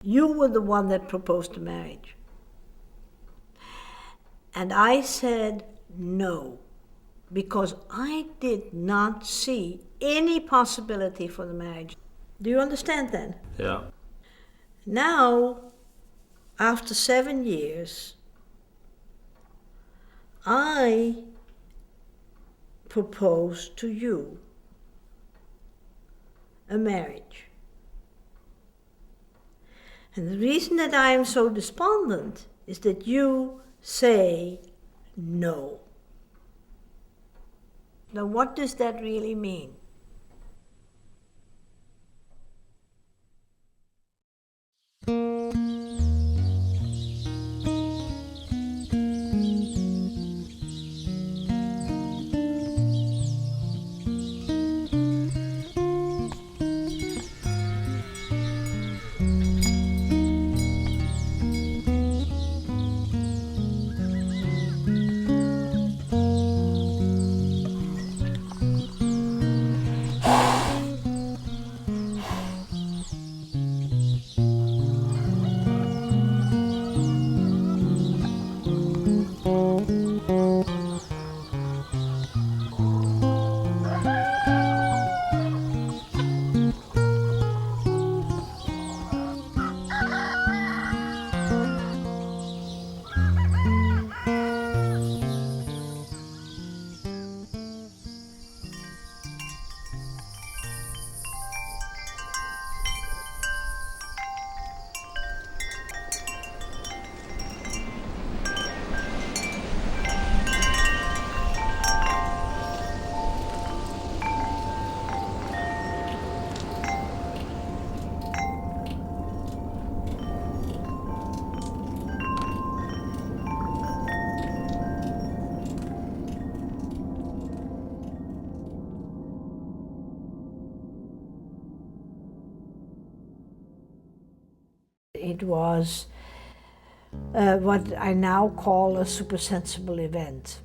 You were the one that proposed the marriage. And I said no, because I did not see any possibility for the marriage. Do you understand then? Yeah. Now, after 7 years, I propose to you a marriage. And the reason that I am so despondent is that you say no. Now, what does that really mean? It was what I now call a supersensible event.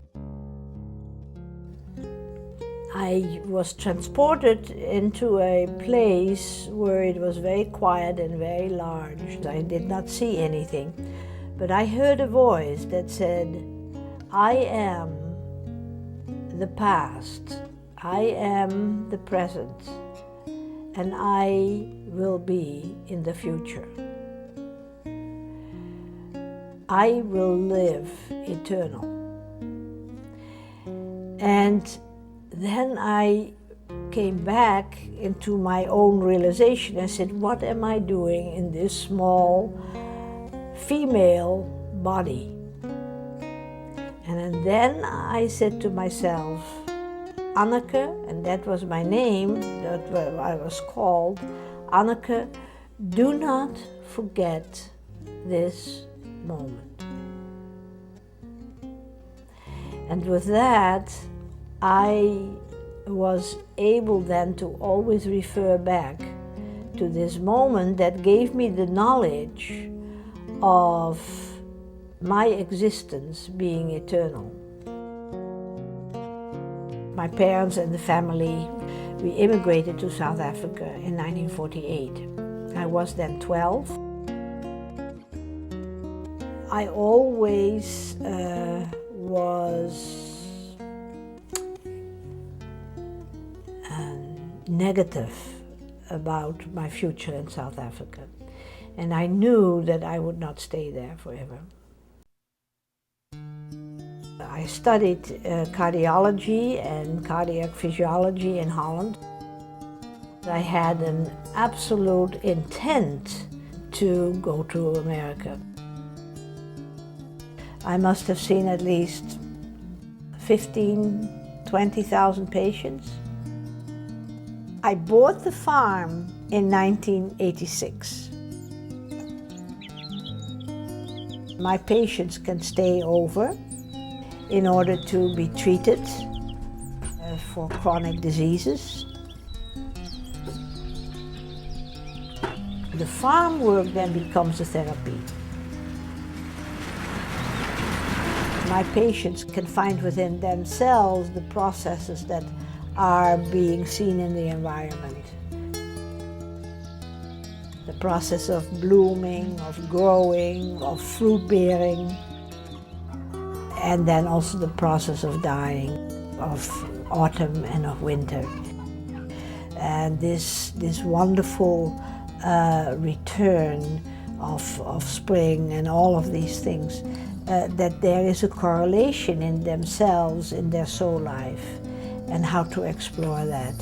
I was transported into a place where it was very quiet and very large. I did not see anything, but I heard a voice that said, I am the past, I am the present, and I will be in the future. I will live eternal. And then I came back into my own realization. I said, what am I doing in this small female body? And then I said to myself, Anneke, and that was my name, that I was called, Anneke, do not forget this moment. And with that, I was able then to always refer back to this moment that gave me the knowledge of my existence being eternal. My parents and the family, we immigrated to South Africa in 1948. I was then 12. I always was negative about my future in South Africa. And I knew that I would not stay there forever. I studied cardiology and cardiac physiology in Holland. I had an absolute intent to go to America. I must have seen at least 20,000 patients. I bought the farm in 1986. My patients can stay over in order to be treated for chronic diseases. The farm work then becomes a therapy. My patients can find within themselves the processes that are being seen in the environment. the process of blooming, of growing, of fruit bearing, and then also the process of dying, of autumn and of winter. And this wonderful return of spring and all of these things, that there is a correlation in themselves, in their soul life, and how to explore that.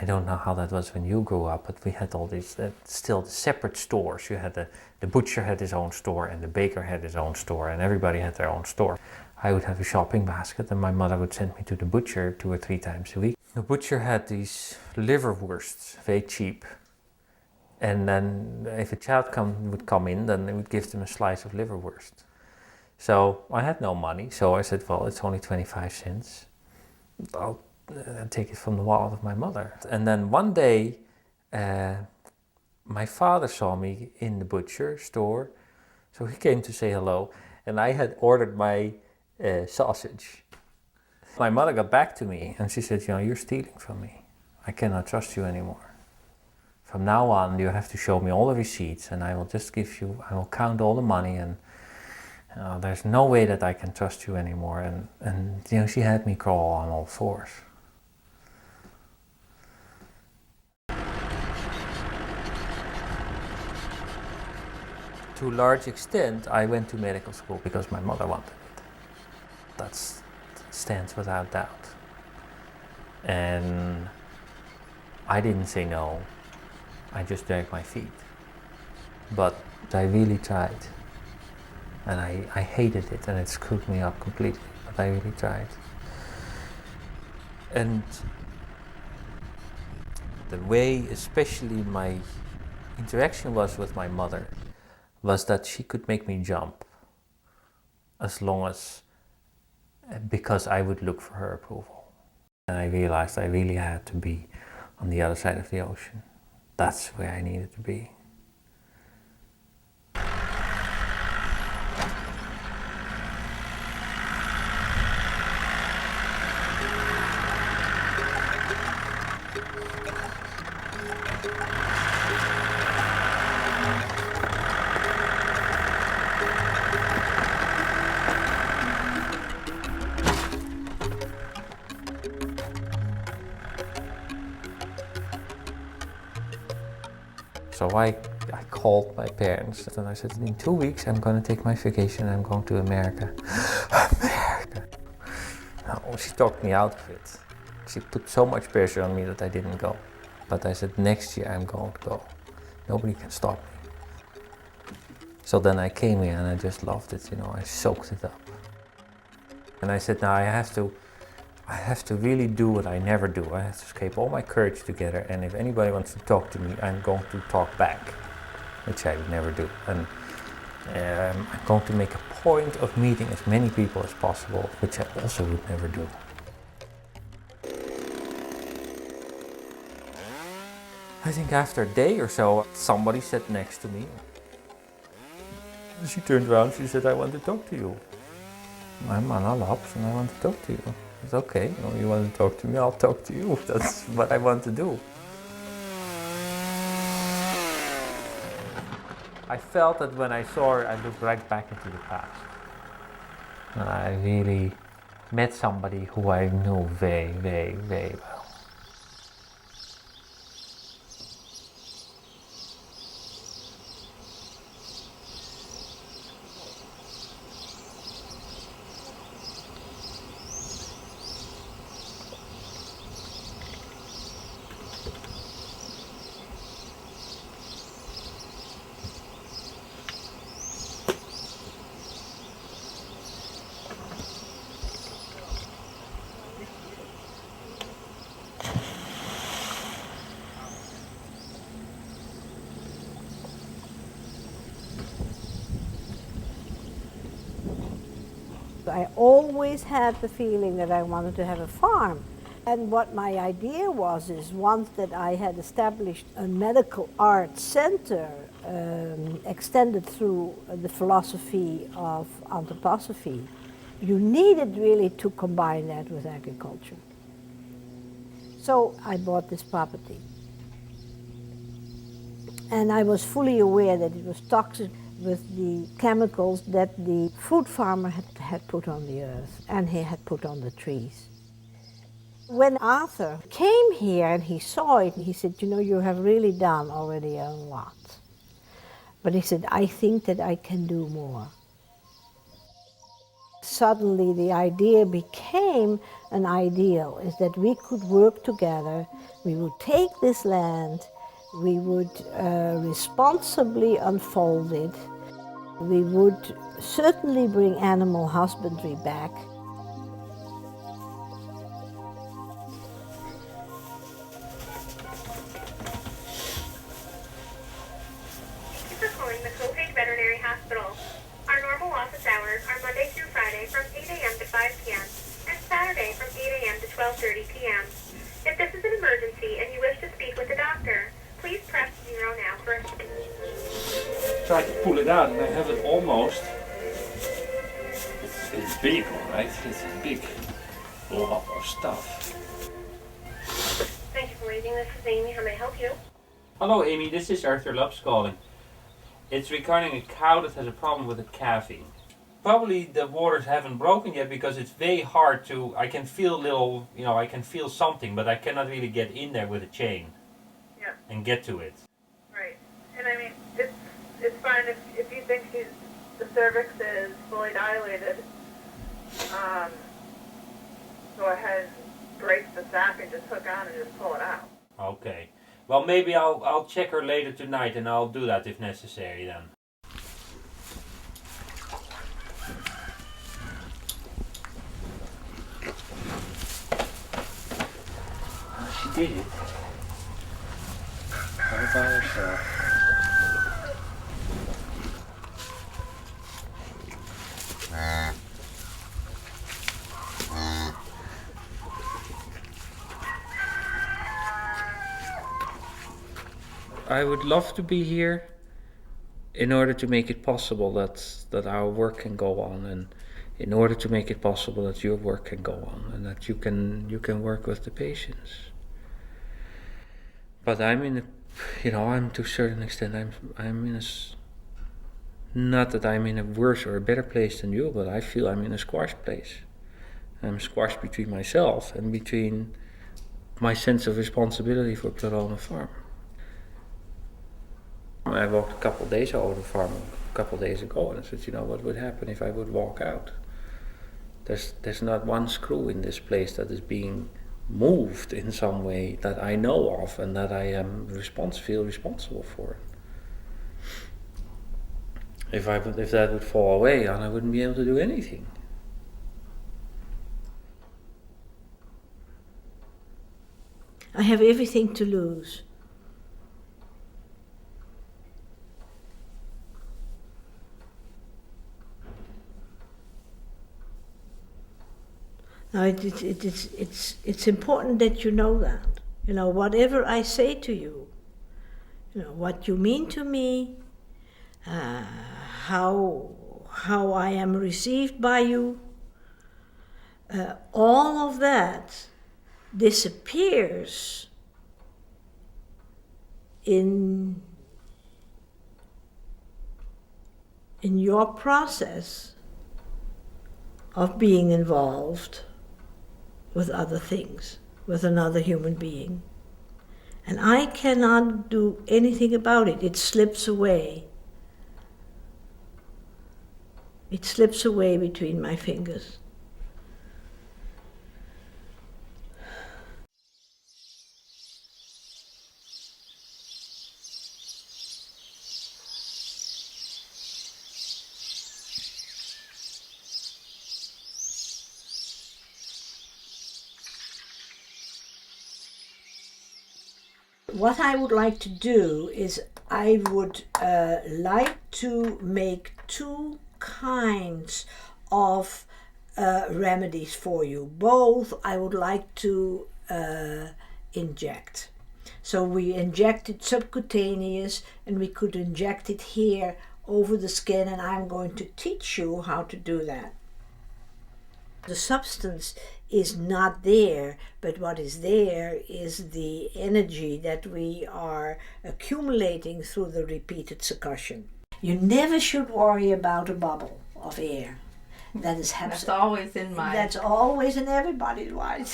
I don't know how that was when you grew up, but we had all these still separate stores. You had the butcher had his own store, and the baker had his own store, and everybody had their own store. I would have a shopping basket, and my mother would send me to the butcher 2 or 3 times a week. The butcher had these liverwursts, very cheap. And then if a child would come in, then they would give them a slice of liverwurst. So I had no money, so I said, well, it's only 25 cents. I'll take it from the wallet of my mother. And then one day, my father saw me in the butcher store, so he came to say hello, and I had ordered my sausage. My mother got back to me, and she said, you know, you're stealing from me. I cannot trust you anymore. From now on, you have to show me all the receipts, and I will just I will count all the money, and there's no way that I can trust you anymore. And you know, she had me crawl on all fours. To a large extent, I went to medical school because my mother wanted it. That stands without doubt. And I didn't say no. I just dragged my feet. But I really tried. And I hated it, and it screwed me up completely. But I really tried. And the way, especially my interaction was with my mother, was that she could make me jump because I would look for her approval. And I realized I really had to be on the other side of the ocean. That's where I needed to be. So I called my parents and I said, in 2 weeks I'm going to take my vacation and I'm going to America. America! No, she talked me out of it. She put so much pressure on me that I didn't go. But I said, next year I'm going to go. Nobody can stop me. So then I came here and I just loved it, you know, I soaked it up. And I said, now I have to really do what I never do. I have to escape all my courage together, and if anybody wants to talk to me, I'm going to talk back, which I would never do. And I'm going to make a point of meeting as many people as possible, which I also would never do. I think after a day or so, somebody sat next to me. She turned around, she said, I want to talk to you. I'm Anna Laps and I want to talk to you. It's okay, you want to talk to me, I'll talk to you. That's what I want to do. I felt that when I saw her, I looked right back into the past. And I really met somebody who I knew very, very, very well. I always had the feeling that I wanted to have a farm. And what my idea was is once that I had established a medical arts center extended through the philosophy of anthroposophy, you needed really to combine that with agriculture. So I bought this property. And I was fully aware that it was toxic with the chemicals that the food farmer had put on the earth and he had put on the trees. When Arthur came here and he saw it, he said, you know, you have really done already a lot. But he said, I think that I can do more. Suddenly the idea became an ideal, is that we could work together, we would take this land, we would responsibly unfold it, we would certainly bring animal husbandry back. Calling the Copage Veterinary Hospital. Our normal office hours are Monday through Friday from 8 a.m. to 5 p.m. and Saturday from 8 a.m. to 12:30 p.m. If this is an emergency and you wish to speak with a doctor, please press 0 now for assistance. Try to pull it out and I have it almost. It's big, alright? It's a big lot of stuff. Thank you for waiting. This is Amy. How may I help you? Hello Amy, this is Arthur Lubs calling. It's regarding a cow that has a problem with the calving. Probably the waters haven't broken yet because it's very hard to, I can feel little, I can feel something, but I cannot really get in there with a chain. Yeah. And get to it. Right. And I mean, it's fine if you think the cervix is fully dilated, go ahead and break the sac and just hook on and just pull it out. Okay. Well, maybe I'll check her later tonight and I'll do that if necessary then. She did it. All by herself. I would love to be here in order to make it possible that our work can go on, and in order to make it possible that your work can go on, and that you can work with the patients. But I'm in I'm to a certain extent I'm in a not that I'm in a worse or a better place than you, but I feel I'm in a squash place. I'm squashed between myself and between my sense of responsibility for Pluralma Farm. I walked a couple of days over the farm a couple of days ago and I said, what would happen if I would walk out? There's not one screw in this place that is being moved in some way that I know of and that I feel responsible for. If that would fall away, then I wouldn't be able to do anything. I have everything to lose. Now it's important that you know that. Whatever I say to you, what you mean to me, how I am received by you, all of that disappears in your process of being involved with other things, with another human being. And I cannot do anything about it. It slips away. It slips away between my fingers. What I would like to do is I would like to make two kinds of remedies for you. Both I would like to inject. So we injected subcutaneous, and we could inject it here over the skin, and I'm going to teach you how to do that. The substance is not there, but what is there is the energy that we are accumulating through the repeated succussion. You never should worry about a bubble of air. That's always in my... That's always in everybody's mind.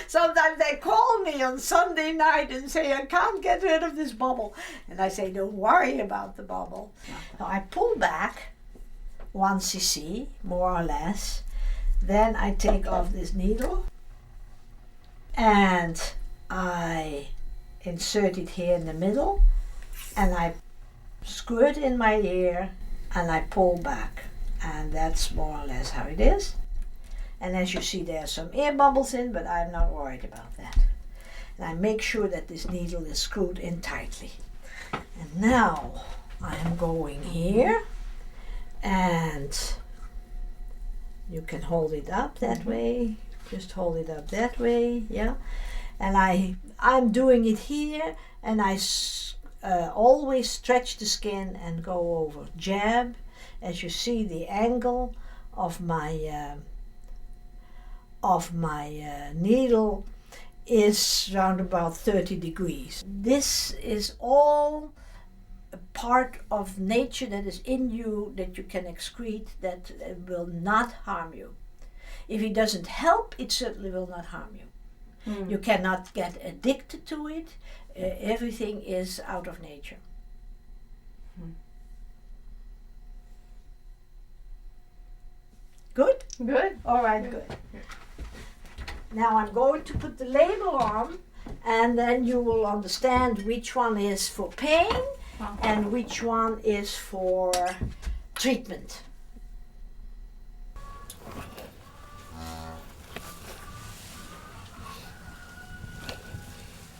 Sometimes they call me on Sunday night and say, I can't get rid of this bubble. And I say, don't worry about the bubble. Now I pull back 1 cc, more or less. Then I take off this needle and I insert it here in the middle, and I screw it in my ear and I pull back. And that's more or less how it is. And as you see, there are some air bubbles in, but I'm not worried about that. And I make sure that this needle is screwed in tightly. And now I am going here, and you can hold it up that way. Just hold it up that way, yeah. And I'm doing it here, and I always stretch the skin and go over. Jab. As you see, the angle of my needle is around about 30 degrees. This is all a part of nature that is in you, that you can excrete, that will not harm you. If it doesn't help, it certainly will not harm you. You cannot get addicted to it. Everything is out of nature. Good? Good. All right, good. Now I'm going to put the label on, and then you will understand which one is for pain and which one is for treatment.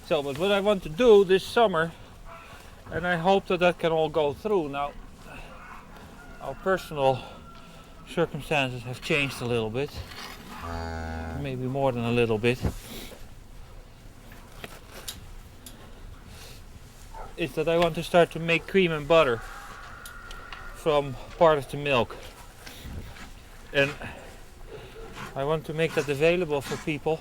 So, but what I want to do this summer, and I hope that that can all go through now, our personal circumstances have changed a little bit, maybe more than a little bit, is that I want to start to make cream and butter from part of the milk, and I want to make that available for people.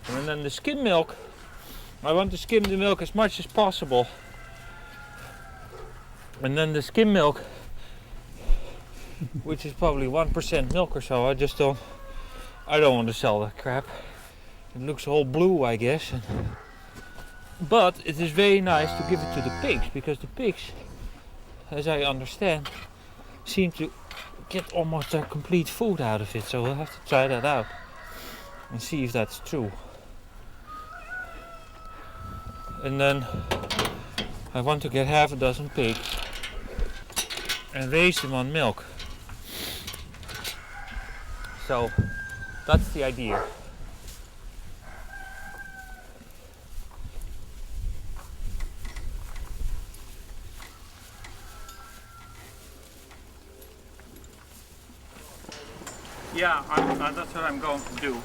And then the skim milk, I want to skim the milk as much as possible. And then the skim milk, which is probably 1% milk or so, I don't want to sell that crap. It looks all blue, I guess. But it is very nice to give it to the pigs, because the pigs, as I understand, seem to get almost their complete food out of it. So we'll have to try that out and see if that's true. And then I want to get half a dozen pigs and raise them on milk. So that's the idea. Yeah, that's what I'm going to do.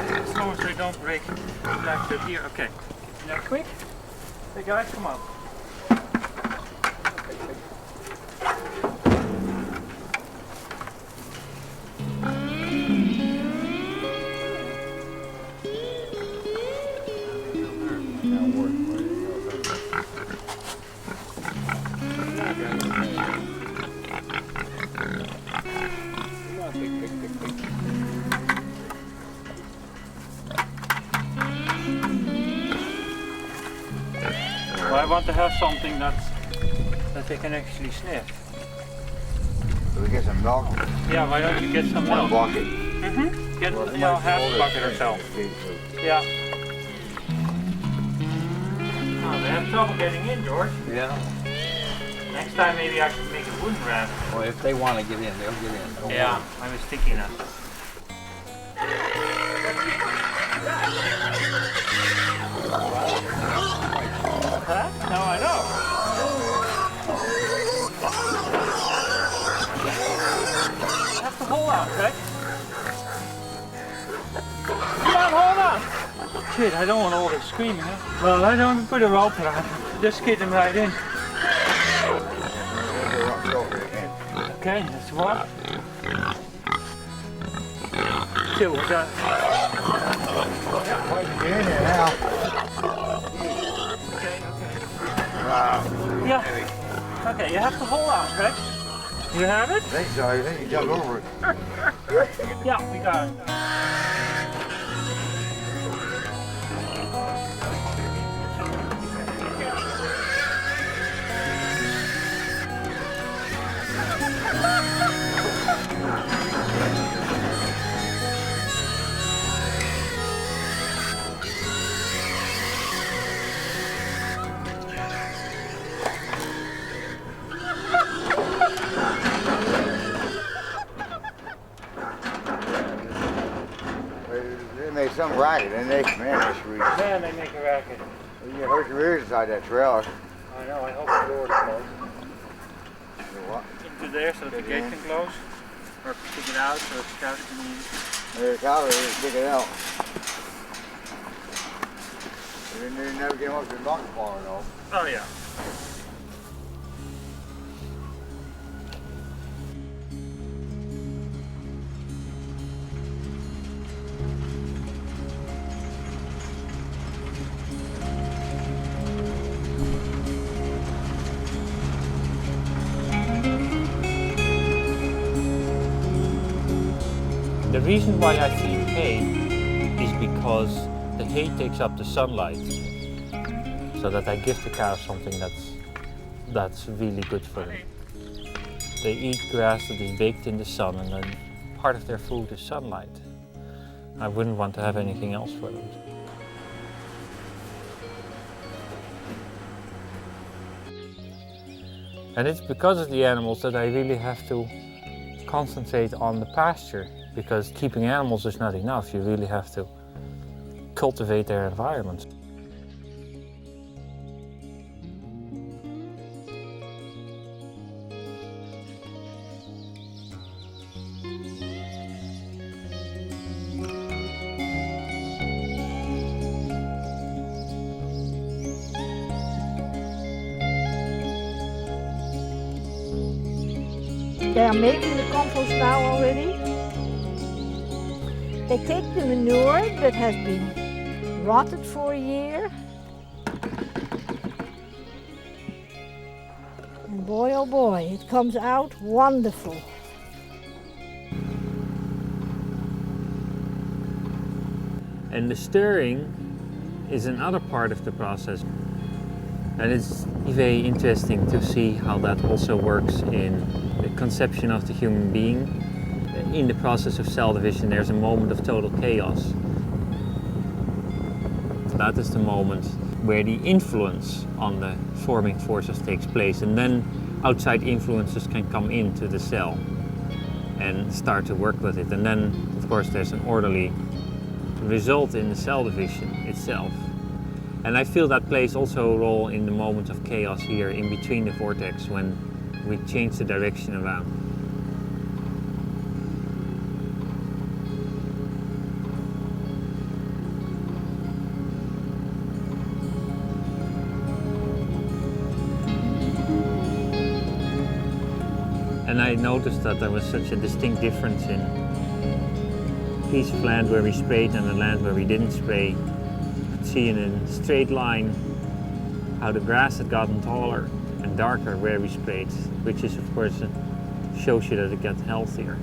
As long as they don't break back to here. Okay. Now quick. Hey guys, come on. I want to have something that they can actually sniff. So we get some milk? Yeah, why don't you get some One milk? bucket. Mm-hmm. Get half a bucket or so. Yeah. Oh, they have trouble getting in, George. Yeah. Next time maybe I should make a wooden raft. Well, if they want to get in, they'll get in. Don't Yeah, worry. I was thinking that. Huh? No, I know. shit, I don't want all this screaming. Huh? Well, I don't put a rope around him. Just skid him right in. Okay, that's one. Two, what's that? You're in there now. Yeah. Okay, you have to hold on, right? You have it? I think so. I think you jump over it. Yeah, we got it. They made some racket, and they, man, that's sweet. Man, they make a racket. You hurt your ears inside that trailer. I know, I hope the door is closed. What? Into there so the gate can close. Or kick it out so the cows can use. There's a cow there, stick it out. They never came up to the dock far enough. Oh yeah. The reason why I feed hay is because the hay takes up the sunlight, so that I give the cows something that's really good for them. They eat grass that is baked in the sun, and then part of their food is sunlight. I wouldn't want to have anything else for them. And it's because of the animals that I really have to concentrate on the pasture, because keeping animals is not enough. You really have to cultivate their environment. They are making the compost now already. They take the manure that has been rotted for a year. And boy, oh boy, it comes out wonderful. And the stirring is another part of the process. And it's very interesting to see how that also works in the conception of the human being. In the process of cell division, there's a moment of total chaos. That is the moment where the influence on the forming forces takes place, and then outside influences can come into the cell and start to work with it. And then, of course, there's an orderly result in the cell division itself. And I feel that plays also a role in the moment of chaos here in between the vortex, when we change the direction around. And I noticed that there was such a distinct difference in a piece of land where we sprayed and the land where we didn't spray. You could see in a straight line how the grass had gotten taller and darker where we sprayed, which is of course shows you that it gets healthier.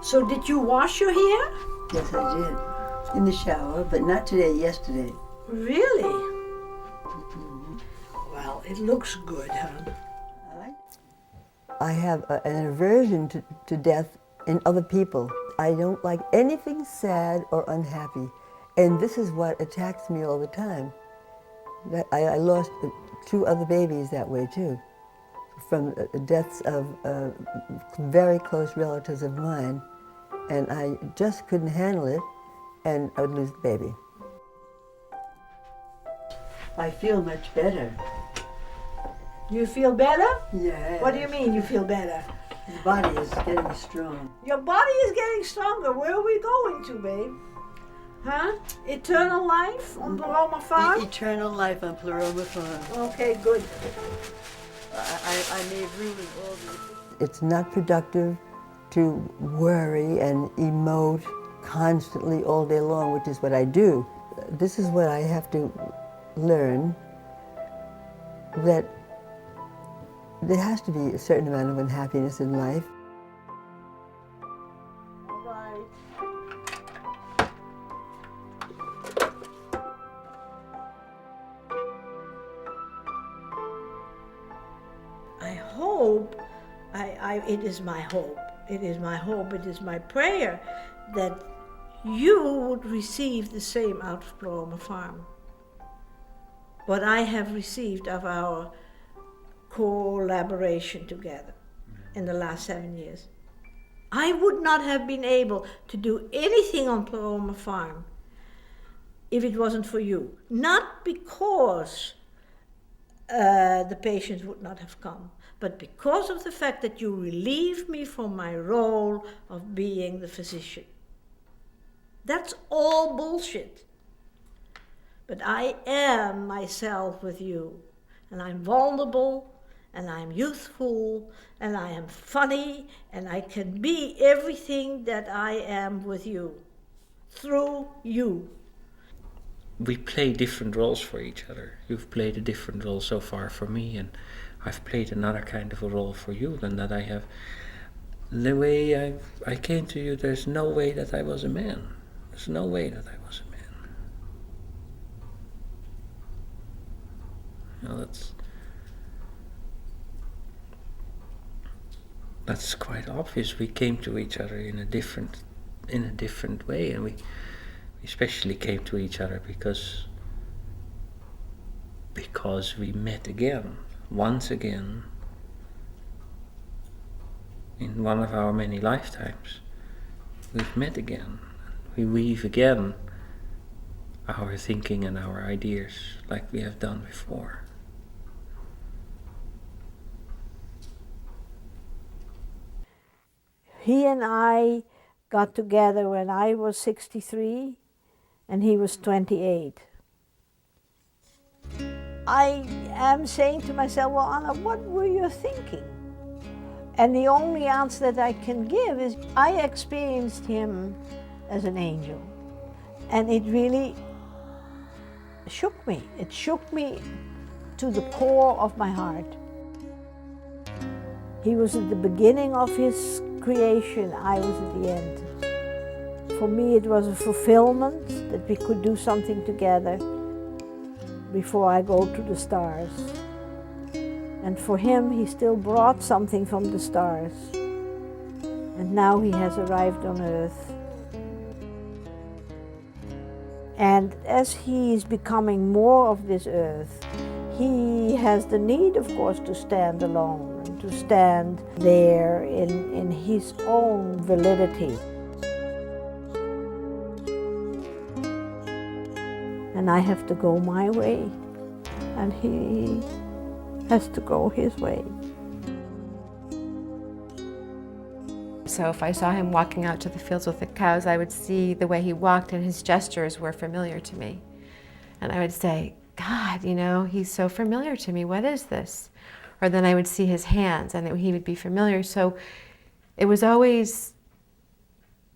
So did you wash your hair? Yes, I did. In the shower, but not today, yesterday. Really? Well, it looks good, huh? I have an aversion to death in other people. I don't like anything sad or unhappy. And this is what attacks me all the time. I lost 2 other babies that way too, from deaths of very close relatives of mine. And I just couldn't handle it, and I would lose the baby. I feel much better. You feel better? Yeah. What do you mean you feel better? The body is getting strong. Your body is getting stronger. Where are we going to, babe? Huh? Eternal life on Pleroma Farm? Eternal life on Pleroma Farm. Okay, good. I made room in all the... It's not productive to worry and emote constantly all day long, which is what I do. This is what I have to learn, that there has to be a certain amount of unhappiness in life. I hope, it is my hope, it is my hope, it is my prayer that you would receive the same out of Pleroma Farm. What I have received of our collaboration together in the last 7 years. I would not have been able to do anything on Pleroma Farm if it wasn't for you. Not because the patients would not have come, but because of the fact that you relieved me from my role of being the physician. That's all bullshit. But I am myself with you, and I'm vulnerable, and I'm youthful, and I am funny, and I can be everything that I am with you, through you. We play different roles for each other. You've played a different role so far for me, and I've played another kind of a role for you than that I have. The way I came to you, there's no way that I was a man. There's no way that I was a man. You know, that's quite obvious. We came to each other in a different way, and we especially came to each other because we met again, once again, in one of our many lifetimes. We've met again. We weave again our thinking and our ideas like we have done before. He and I got together when I was 63 and he was 28. I am saying to myself, well, Anna, what were you thinking? And the only answer that I can give is I experienced him as an angel. And it really shook me. It shook me to the core of my heart. He was at the beginning of his creation, I was at the end. For me, it was a fulfillment that we could do something together before I go to the stars. And for him, he still brought something from the stars. And now he has arrived on Earth. And as he is becoming more of this Earth, he has the need, of course, to stand alone and to stand there in his own validity. And I have to go my way, and he has to go his way. So if I saw him walking out to the fields with the cows, I would see the way he walked and his gestures were familiar to me. And I would say, God, you know, he's so familiar to me. What is this? Or then I would see his hands and he would be familiar. So it was always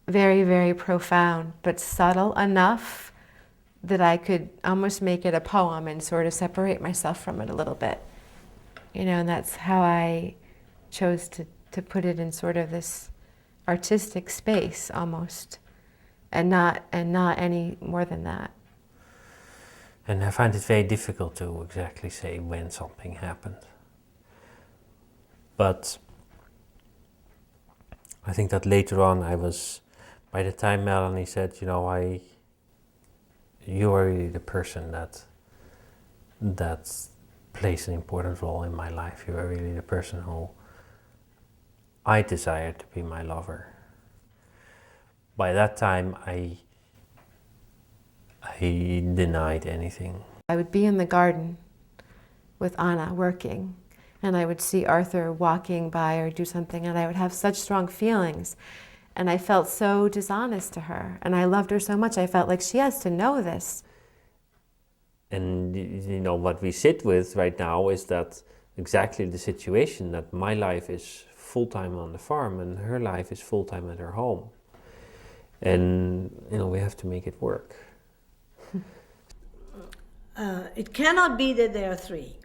very, very profound, but subtle enough that I could almost make it a poem and sort of separate myself from it a little bit. You know, and that's how I chose to put it in sort of this artistic space almost, and not any more than that. And I find it very difficult to exactly say when something happened. But I think that later on by the time Melanie said, you are really the person that plays an important role in my life. You are really the person who I desire to be my lover. By that time, I denied anything. I would be in the garden with Anna working, and I would see Arthur walking by or do something, and I would have such strong feelings. And I felt so dishonest to her, and I loved her so much. I felt like she has to know this. And what we sit with right now is that exactly the situation, that my life is full-time on the farm and her life is full-time at her home. And we have to make it work. It cannot be that there are three.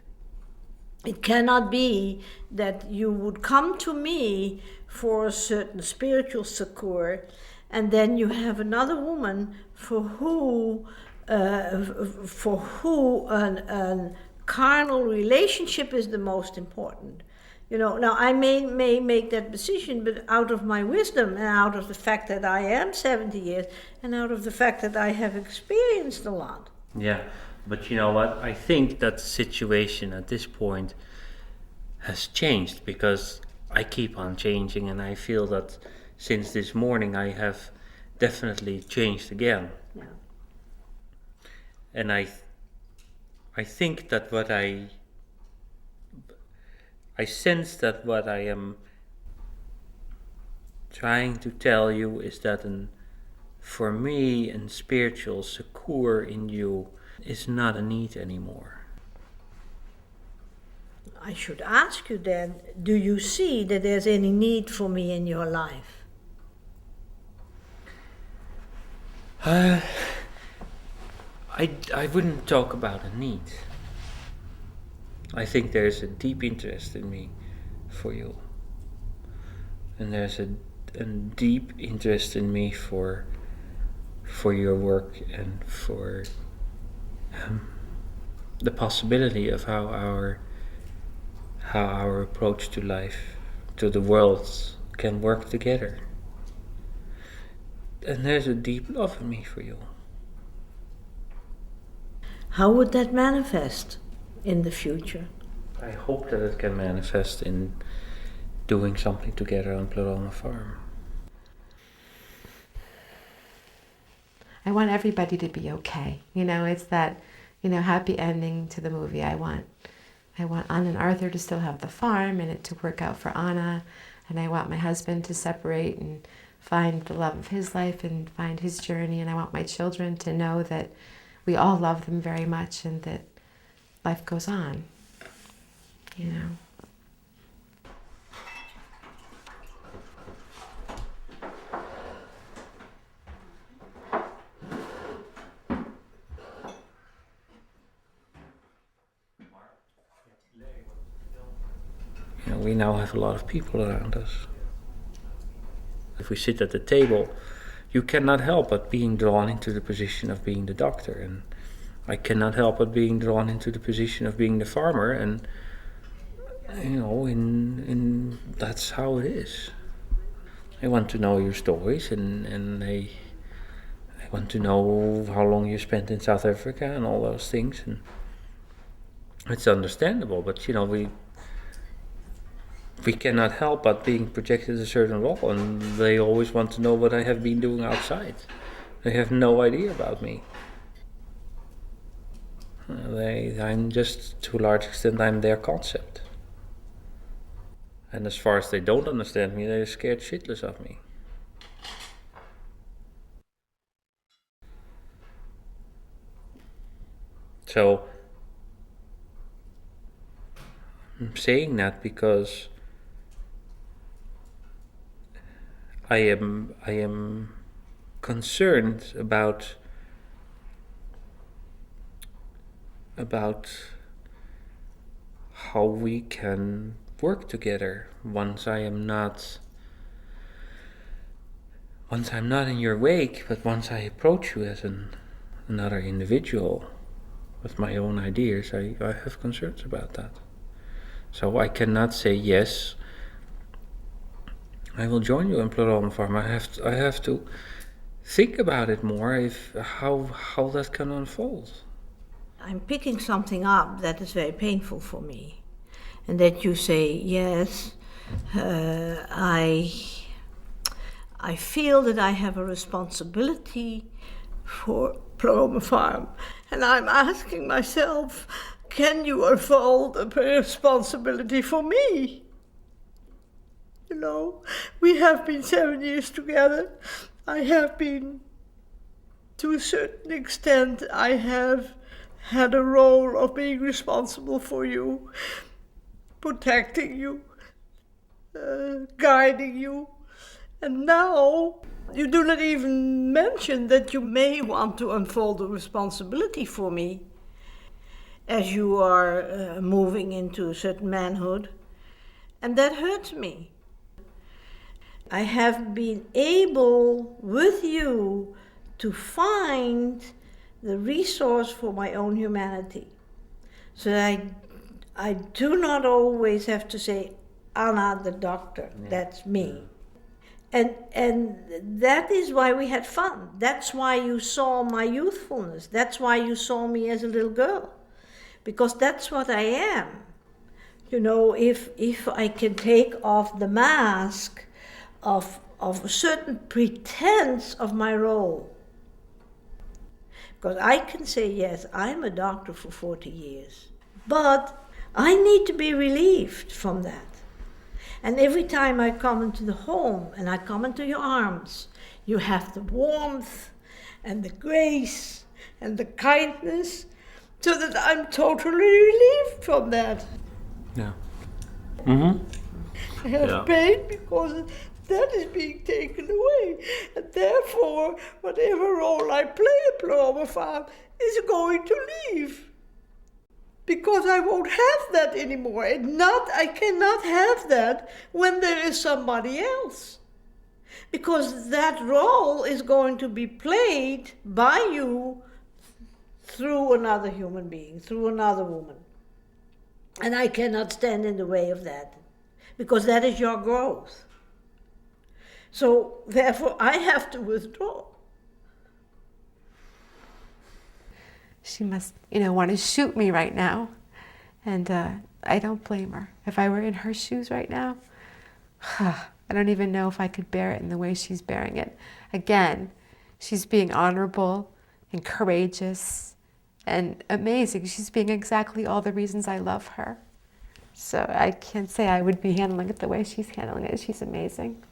It cannot be that you would come to me for a certain spiritual succor, and then you have another woman for who a carnal relationship is the most important. Now I may make that decision, but out of my wisdom and out of the fact that I am 70 years and out of the fact that I have experienced a lot. Yeah, but you know what? I think that the situation at this point has changed because I keep on changing, and I feel that since this morning I have definitely changed again. Yeah. And I think that I sense that what I am trying to tell you is that for me, a spiritual succor in you is not a need anymore. I should ask you then, do you see that there's any need for me in your life? I wouldn't talk about a need. I think there's a deep interest in me for you. And there's a deep interest in me for your work and for the possibility of how our approach to life, to the world, can work together. And there's a deep love in me for you. How would that manifest in the future? I hope that it can manifest in doing something together on Pluralma Farm. I want everybody to be okay. It's that, happy ending to the movie. I want Anna and Arthur to still have the farm and it to work out for Anna. And I want my husband to separate and find the love of his life and find his journey. And I want my children to know that we all love them very much and that life goes on, We now have a lot of people around us. If we sit at the table, you cannot help but being drawn into the position of being the doctor, and I cannot help but being drawn into the position of being the farmer, and that's how it is. I want to know your stories, and I want to know how long you spent in South Africa and all those things, and it's understandable, but we cannot help but being projected a certain role, and they always want to know what I have been doing outside. They have no idea about me. I'm just, to a large extent, I'm their concept. And as far as they don't understand me, they're scared shitless of me. So, I'm saying that because I am concerned about how we can work together once I am not once I'm not in your wake, but once I approach you as another individual with my own ideas, I have concerns about that. So I cannot say yes, I will join you in Pleuromen Farm. I have to think about it more, how that can unfold. I'm picking something up that is very painful for me, and that you say, yes, I feel that I have a responsibility for Pleuromen Farm, and I'm asking myself, can you unfold a responsibility for me? You know, we have been 7 years together. I have been, to a certain extent, I have had a role of being responsible for you, protecting you, guiding you. And now you do not even mention that you may want to unfold a responsibility for me as you are moving into a certain manhood. And that hurts me. I have been able, with you, to find the resource for my own humanity. So I do not always have to say, Anna the doctor, that's me. And that is why we had fun. That's why you saw my youthfulness. That's why you saw me as a little girl. Because that's what I am. You know, if I can take off the mask of a certain pretense of my role. Because I can say, yes, I'm a doctor for 40 years, but I need to be relieved from that. And every time I come into the home and I come into your arms, you have the warmth and the grace and the kindness, so that I'm totally relieved from that. Yeah. Mm-hmm. I have pain because that is being taken away. And therefore, whatever role I play at Pleuromen Farm is going to leave. Because I won't have that anymore. I cannot have that when there is somebody else. Because that role is going to be played by you through another human being, through another woman. And I cannot stand in the way of that. Because that is your growth. So, therefore, I have to withdraw. She must, want to shoot me right now. And I don't blame her. If I were in her shoes right now, I don't even know if I could bear it in the way she's bearing it. Again, she's being honorable and courageous and amazing. She's being exactly all the reasons I love her. So I can't say I would be handling it the way she's handling it. She's amazing.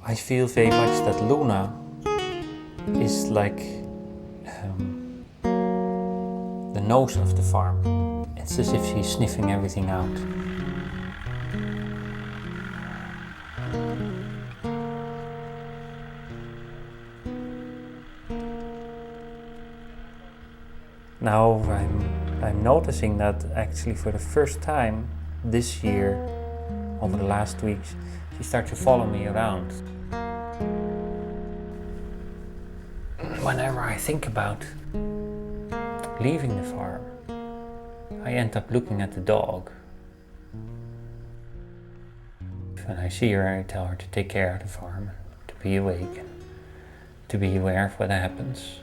I feel very much that Luna is like the nose of the farm. It's as if she's sniffing everything out. Now I'm noticing that actually for the first time this year, over the last weeks, she starts to follow me around. Whenever I think about leaving the farm, I end up looking at the dog. When I see her, I tell her to take care of the farm, to be awake. to be aware of what happens.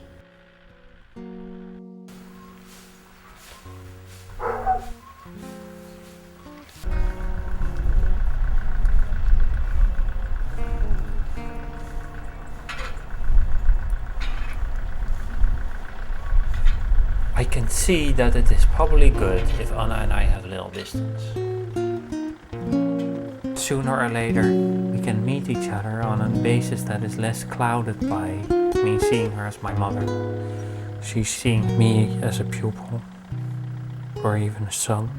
I can see that it is probably good if Anna and I have a little distance. Sooner or later, we can meet each other on a basis that is less clouded by me seeing her as my mother. She's seeing me as a pupil, or even a son.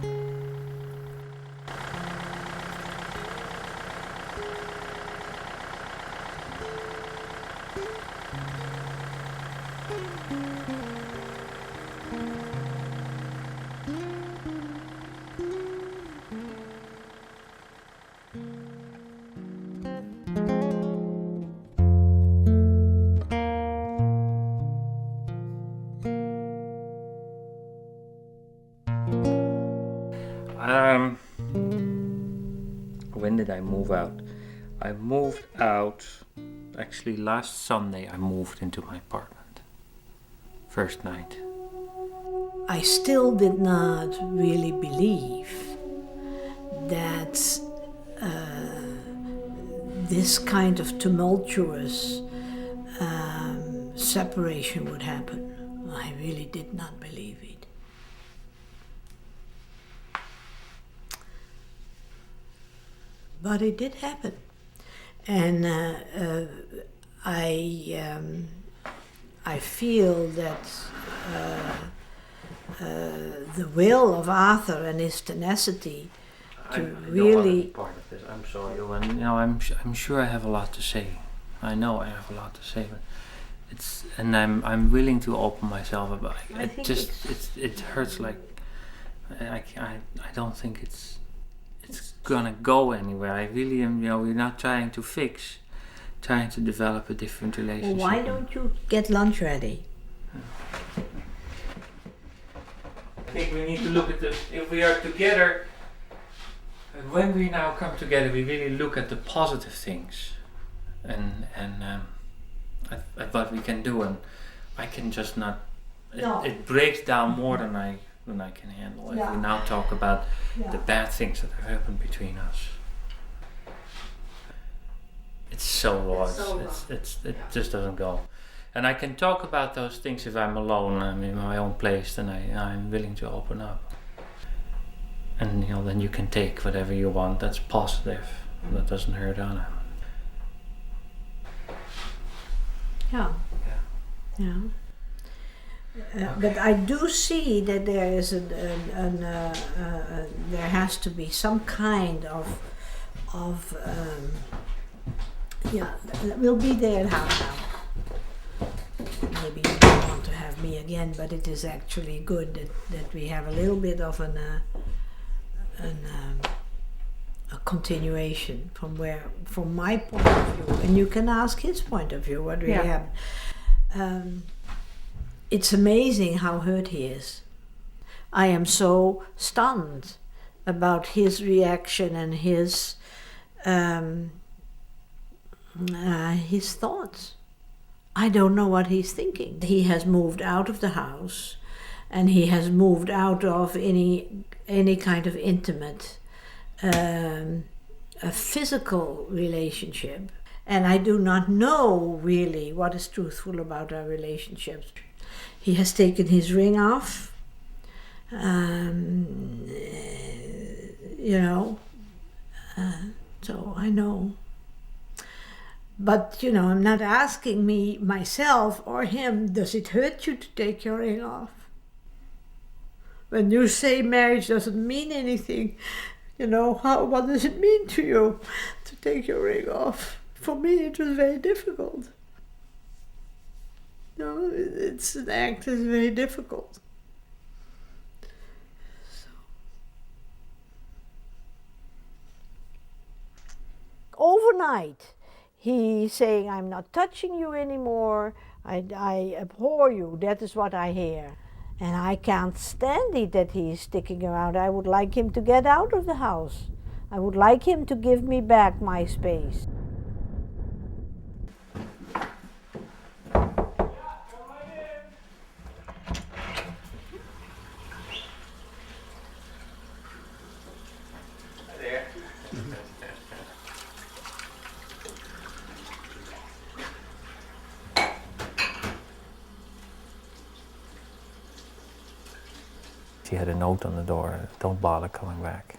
When did I move out? I moved out, actually last Sunday I moved into my apartment. First night. I still did not really believe that this kind of tumultuous separation would happen. I really did not believe it. But it did happen, and I feel that the will of Arthur and his tenacity to really. Part of this. I'm sorry, and I'm sure I have a lot to say. I know I have a lot to say, but I'm willing to open myself about it. It hurts like I don't think it's gonna go anywhere. I really am, we're not trying to fix, trying to develop a different relationship. Well, why don't you get lunch ready? I think we need to look at if we are together, and when we now come together, we really look at the positive things and what we can do, and I can just not, it breaks down more than I can handle. If we now talk about the bad things that have happened between us, it's so raw. It just doesn't go. And I can talk about those things if I'm alone. I'm in my own place, then I'm willing to open up. And then you can take whatever you want. That's positive. That doesn't hurt Anna. Yeah. But I do see that there is there has to be some kind of we'll be there at half an hour. Maybe you don't want to have me again, but it is actually good that we have a little bit of a continuation from my point of view, and you can ask his point of view what really happened. It's amazing how hurt he is. I am so stunned about his reaction and his thoughts. I don't know what he's thinking. He has moved out of the house, and he has moved out of any kind of intimate, a physical relationship. And I do not know really what is truthful about our relationships. He has taken his ring off, so I know. But, I'm not asking myself or him, does it hurt you to take your ring off? When you say marriage doesn't mean anything, what does it mean to you to take your ring off? For me, it was very difficult. It's an act that's very difficult. Overnight, he's saying, I'm not touching you anymore, I abhor you, that is what I hear. And I can't stand it that he's sticking around. I would like him to get out of the house. I would like him to give me back my space. She had a note on the door, don't bother coming back.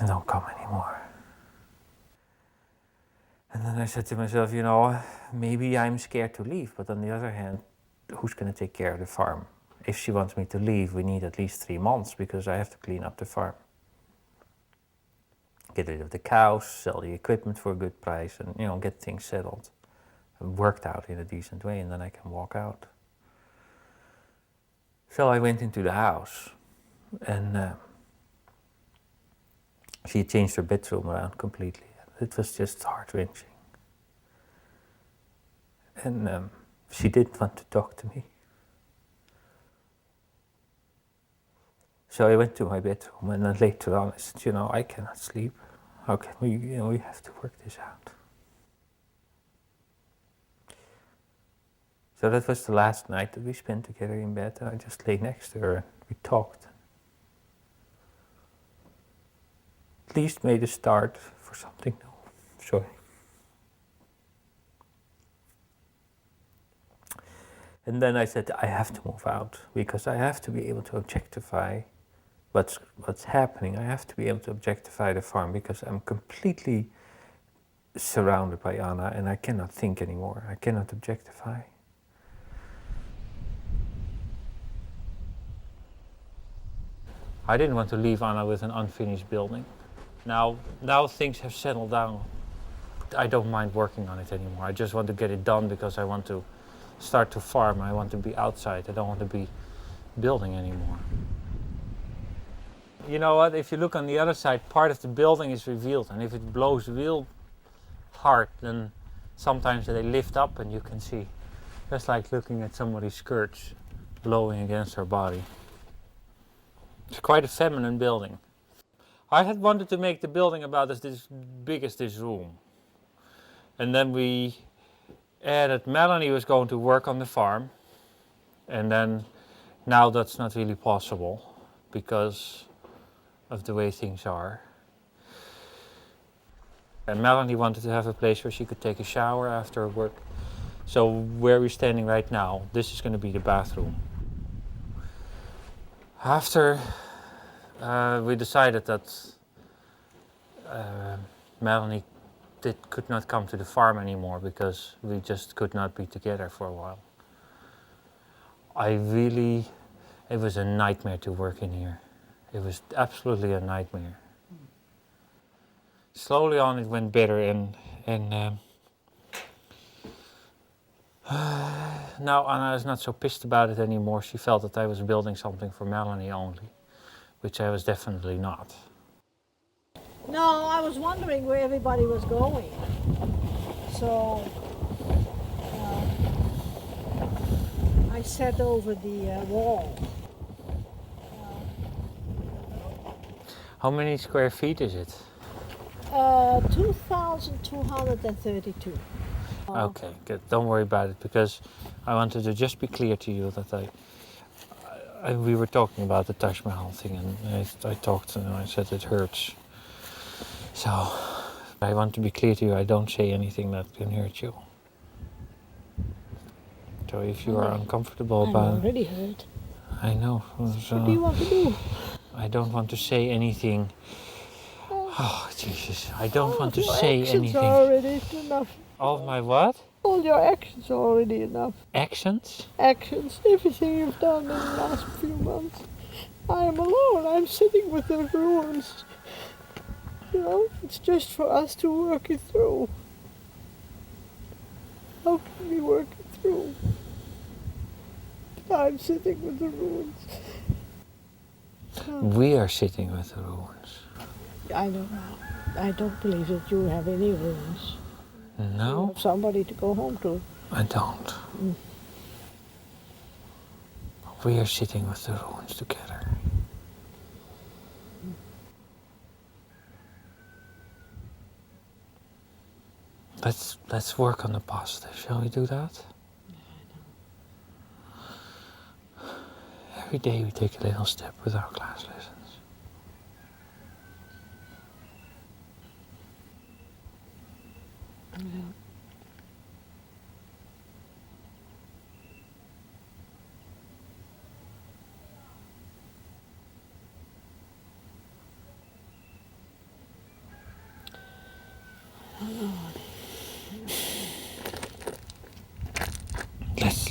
Don't come anymore. And then I said to myself, you know, maybe I'm scared to leave, but on the other hand, who's going to take care of the farm? If she wants me to leave, we need at least 3 months because I have to clean up the farm. Get rid of the cows, sell the equipment for a good price, and, you know, get things settled and worked out in a decent way, and then I can walk out. So I went into the house, and she had changed her bedroom around completely. It was just heart-wrenching. And she didn't want to talk to me. So I went to my bedroom, and then later on I said, you know, I cannot sleep. How can we, you know, we have to work this out. So that was the last night that we spent together in bed, and I just lay next to her and we talked. At least made a start for something new. Sorry. And then I said, I have to move out because I have to be able to objectify what's happening. I have to be able to objectify the farm because I'm completely surrounded by Anna and I cannot think anymore. I cannot objectify. I didn't want to leave Anna with an unfinished building. Now things have settled down. I don't mind working on it anymore. I just want to get it done because I want to start to farm. I want to be outside. I don't want to be building anymore. You know what? If you look on the other side, part of the building is revealed. And if it blows real hard, then sometimes they lift up and you can see. Just like looking at somebody's skirts blowing against her body. It's quite a feminine building. I had wanted to make the building about as big as this room. And then we added Melanie was going to work on the farm. And then now that's not really possible because of the way things are. And Melanie wanted to have a place where she could take a shower after work. So where we're standing right now, this is going to be the bathroom. After we decided that Melanie could not come to the farm anymore because we just could not be together for a while. It was a nightmare to work in here. It was absolutely a nightmare. Slowly on it went better and now Anna is not so pissed about it anymore. She felt that I was building something for Melanie only, which I was definitely not. No, I was wondering where everybody was going. So I sat over the wall. How many square feet is it? 2,232. Okay, good. Don't worry about it because I wanted to just be clear to you that we were talking about the Taj Mahal thing and I talked and I said it hurts. So I want to be clear to you, I don't say anything that can hurt you. So if you are uncomfortable about it... I'm already hurt. I know. So what do you want to do? I don't want to say anything. Oh, Jesus. I don't want to say anything. Are already enough. All my what? All your actions are already enough. Actions? Actions. Everything you've done in the last few months. I am alone. I'm sitting with the ruins. You know, it's just for us to work it through. How can we work it through? I'm sitting with the ruins. We are sitting with the ruins. I don't know. I don't believe that you have any ruins. No? You have somebody to go home to. I don't. We are sitting with the ruins together. Let's work on the positive. Shall we do that? Every day we take a little step with our class lessons.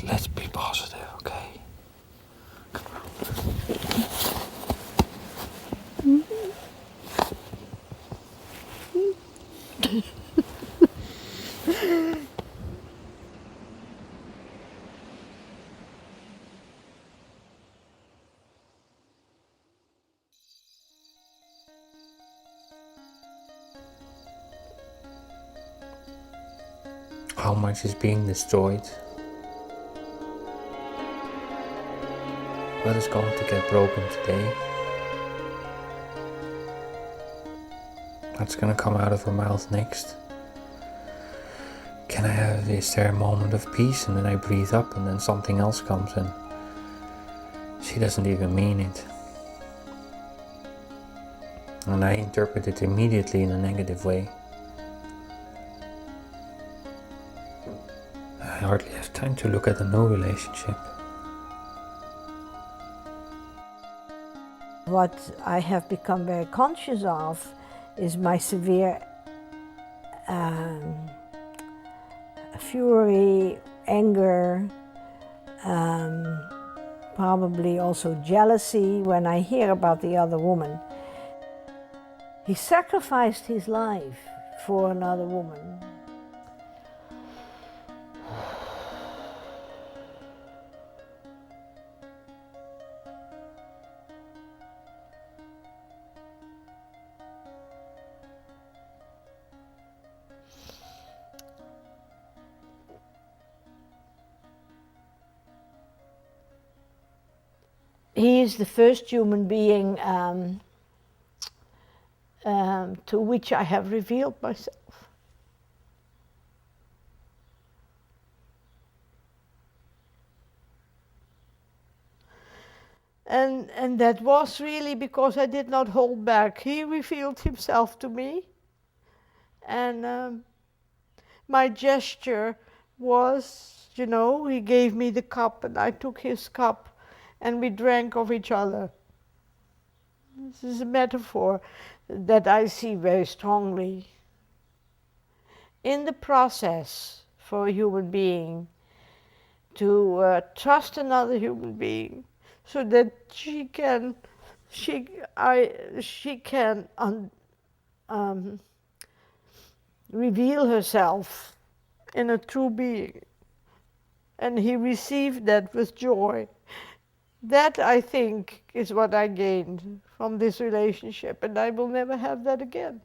Let's be positive, okay? How much is being destroyed? What is going to get broken today? What's going to come out of her mouth next? Is there a moment of peace, and then I breathe up and then something else comes in? She doesn't even mean it. And I interpret it immediately in a negative way. I hardly have time to look at a new relationship. What I have become very conscious of is my severe fury, anger, probably also jealousy when I hear about the other woman. He sacrificed his life for another woman. He is the first human being to which I have revealed myself. And that was really because I did not hold back. He revealed himself to me. And my gesture was, you know, he gave me the cup and I took his cup. And we drank of each other. This is a metaphor that I see very strongly. In the process for a human being to trust another human being so that she can reveal herself in a true being. And he received that with joy. That, I think, is what I gained from this relationship, and I will never have that again.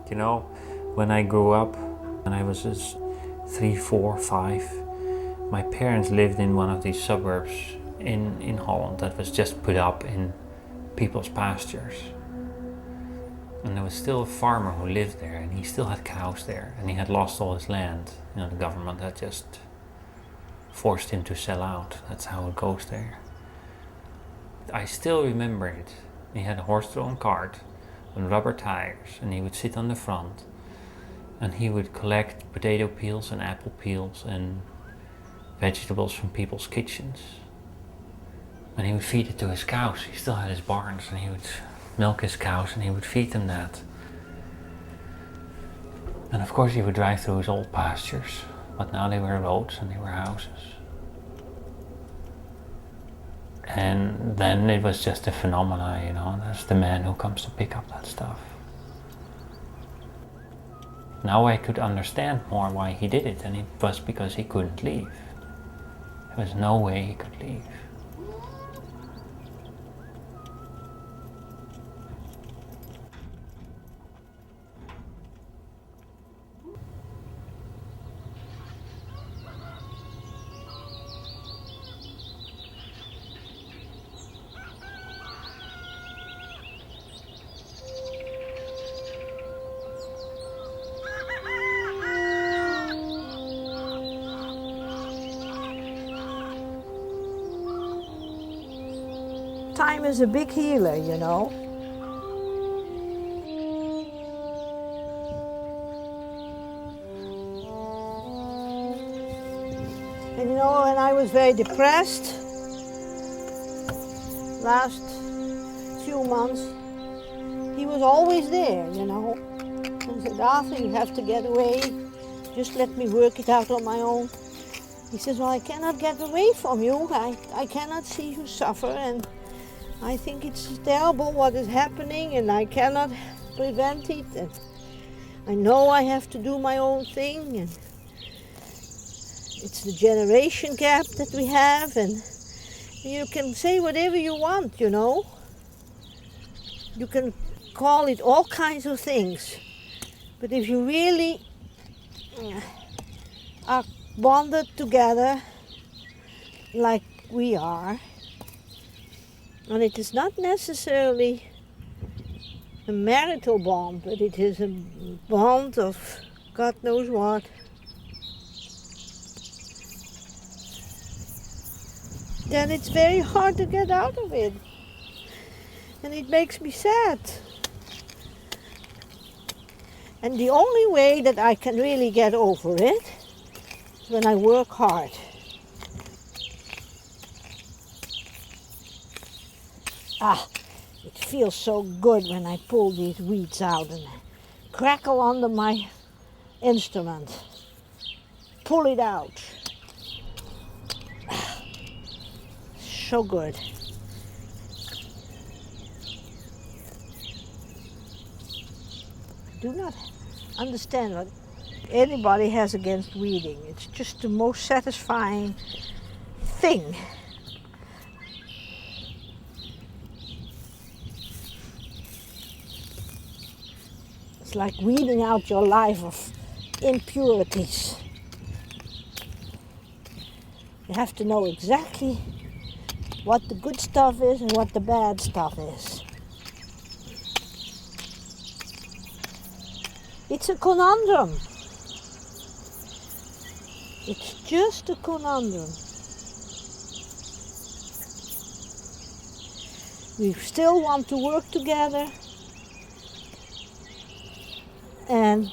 You know, when I grew up, and I was just 3, 4, 5, my parents lived in one of these suburbs in Holland that was just put up in people's pastures. And there was still a farmer who lived there, and he still had cows there, and he had lost all his land. You know, the government had just forced him to sell out. That's how it goes there. I still remember it. He had a horse-drawn cart and rubber tires, and he would sit on the front and he would collect potato peels and apple peels and vegetables from people's kitchens, and he would feed it to his cows. He still had his barns, and he would milk his cows and he would feed them that. And of course he would drive through his old pastures, but now they were roads and they were houses. And then it was just a phenomena, you know, there's the man who comes to pick up that stuff. Now I could understand more why he did it, and it was because he couldn't leave. There was no way he could leave. time is a big healer, you know. And you know, when I was very depressed, last few months, he was always there, you know. And said, Arthur, you have to get away. Just let me work it out on my own. He says, well, I cannot get away from you. I cannot see you suffer, and I think it's terrible what is happening, and I cannot prevent it. And I know I have to do my own thing, and it's the generation gap that we have, and you can say whatever you want, you know. You can call it all kinds of things, but if you really are bonded together like we are, and it is not necessarily a marital bond, but it is a bond of God knows what. Then it's very hard to get out of it. And it makes me sad. And the only way that I can really get over it is when I work hard. It feels so good when I pull these weeds out and crackle under my instrument. Pull it out. So good. I do not understand what anybody has against weeding. It's just the most satisfying thing. It's like weeding out your life of impurities. You have to know exactly what the good stuff is and what the bad stuff is. It's a conundrum. It's just a conundrum. We still want to work together, and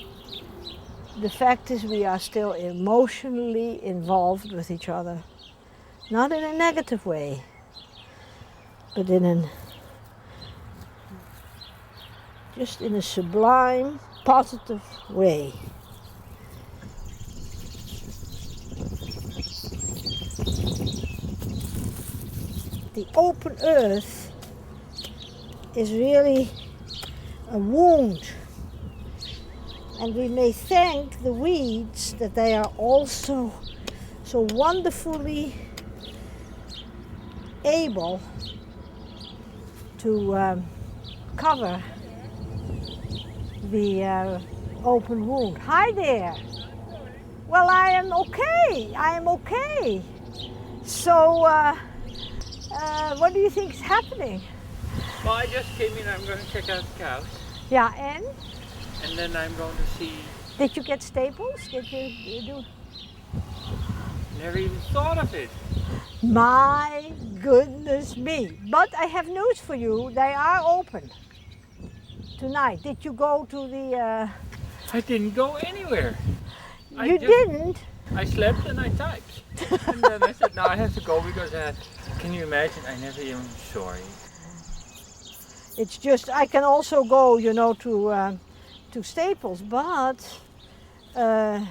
the fact is we are still emotionally involved with each other. Not in a negative way, but just in a sublime, positive way. The open earth is really a wound, and we may thank the weeds that they are also so wonderfully able to cover the open wound. Hi there. Well, I am okay. I am okay. So, what do you think is happening? Well, I just came in. I'm going to check out the cows. Yeah, and? And then I'm going to see... Did you get staples? Did you do? Never even thought of it. My goodness me. But I have news for you. They are open tonight. Did you go to the... I didn't go anywhere. You didn't? I slept and I typed. And then I said, no, I have to go because can you imagine? I never even saw it. It's just, I can also go, you know, to Staples, but yeah,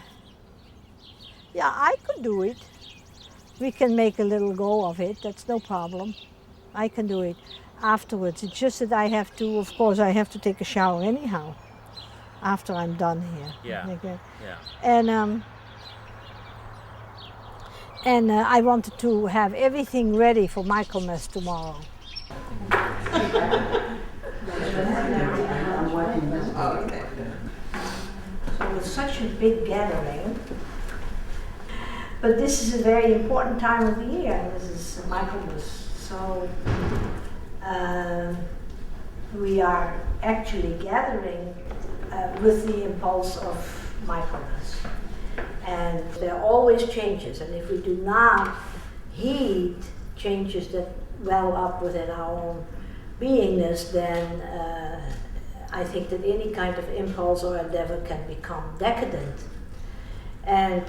I could do it. We can make a little go of it, that's no problem. I can do it afterwards. It's just that I have to, of course, I have to take a shower anyhow after I'm done here. Yeah. Okay. Yeah. And I wanted to have everything ready for Michaelmas tomorrow. Okay. So it's such a big gathering. But this is a very important time of the year. This is Michaelmas. So we are actually gathering with the impulse of Michaelmas. And there are always changes, and if we do not heed changes that well up within our own beingness, then I think that any kind of impulse or endeavor can become decadent. And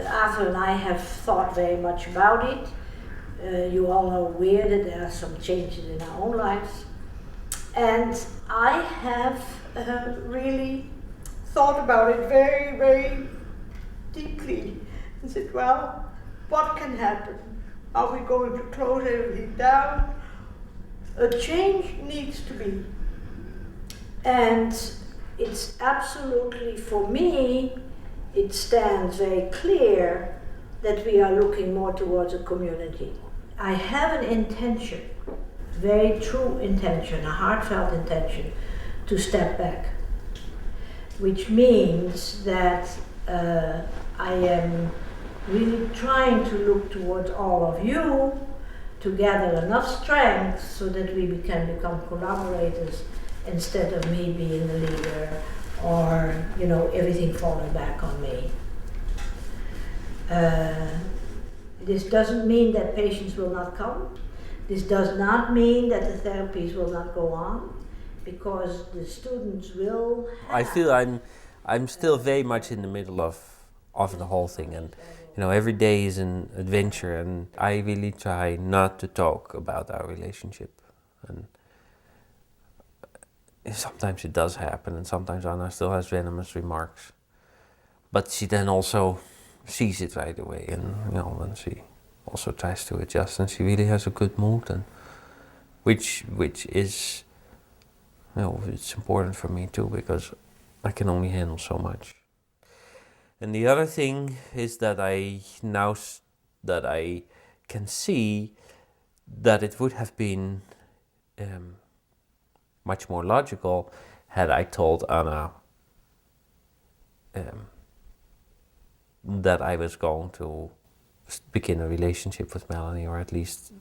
Arthur and I have thought very much about it. You all are aware that there are some changes in our own lives. And I have really thought about it very, very deeply. And said, well, what can happen? Are we going to close everything down? A change needs to be. And it's absolutely, for me, it stands very clear that we are looking more towards a community. I have an intention, very true intention, a heartfelt intention, to step back, which means that I am really trying to look towards all of you to gather enough strength so that we can become collaborators instead of me being the leader or, you know, everything falling back on me. This doesn't mean that patients will not come. This does not mean that the therapies will not go on, because the students will have. I feel I'm still very much in the middle of the whole thing, and you know, every day is an adventure, and I really try not to talk about our relationship. And sometimes it does happen, and sometimes Anna still has venomous remarks, but she then also sees it right away, and you know, then she also tries to adjust, and she really has a good mood, and which is, you know, it's important for me too, because I can only handle so much. And the other thing is that I can see that it would have been much more logical had I told Anna that I was going to begin a relationship with Melanie, or at least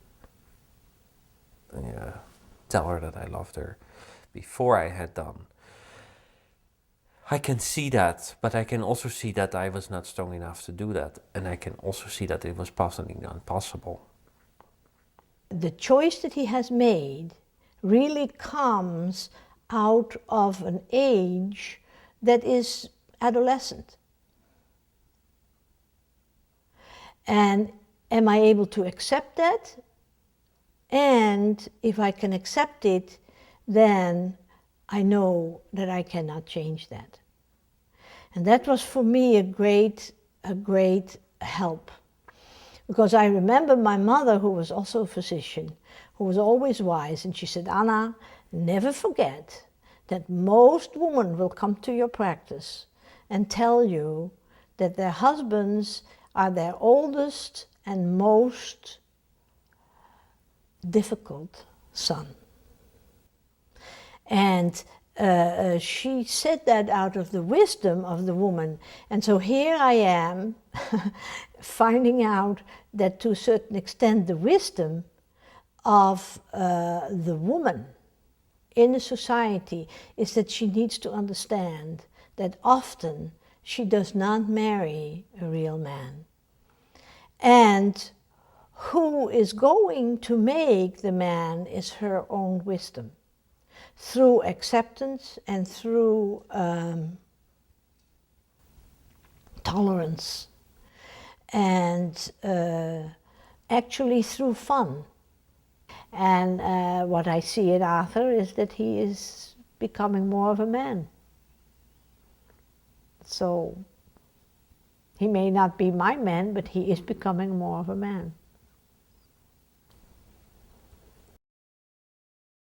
tell her that I loved her before I had done. I can see that, but I can also see that I was not strong enough to do that, and I can also see that it was possibly impossible. The choice that he has made really comes out of an age that is adolescent. And am I able to accept that? And if I can accept it, then I know that I cannot change that. And that was for me a great help. Because I remember my mother, who was also a physician, who was always wise, and she said, Anna, never forget that most women will come to your practice and tell you that their husbands are their oldest and most difficult son. And she said that out of the wisdom of the woman. And so here I am finding out that to a certain extent the wisdom of the woman in a society is that she needs to understand that often she does not marry a real man. And who is going to make the man is her own wisdom, through acceptance and through tolerance, and actually through fun. And what I see in Arthur is that he is becoming more of a man. So he may not be my man, but he is becoming more of a man.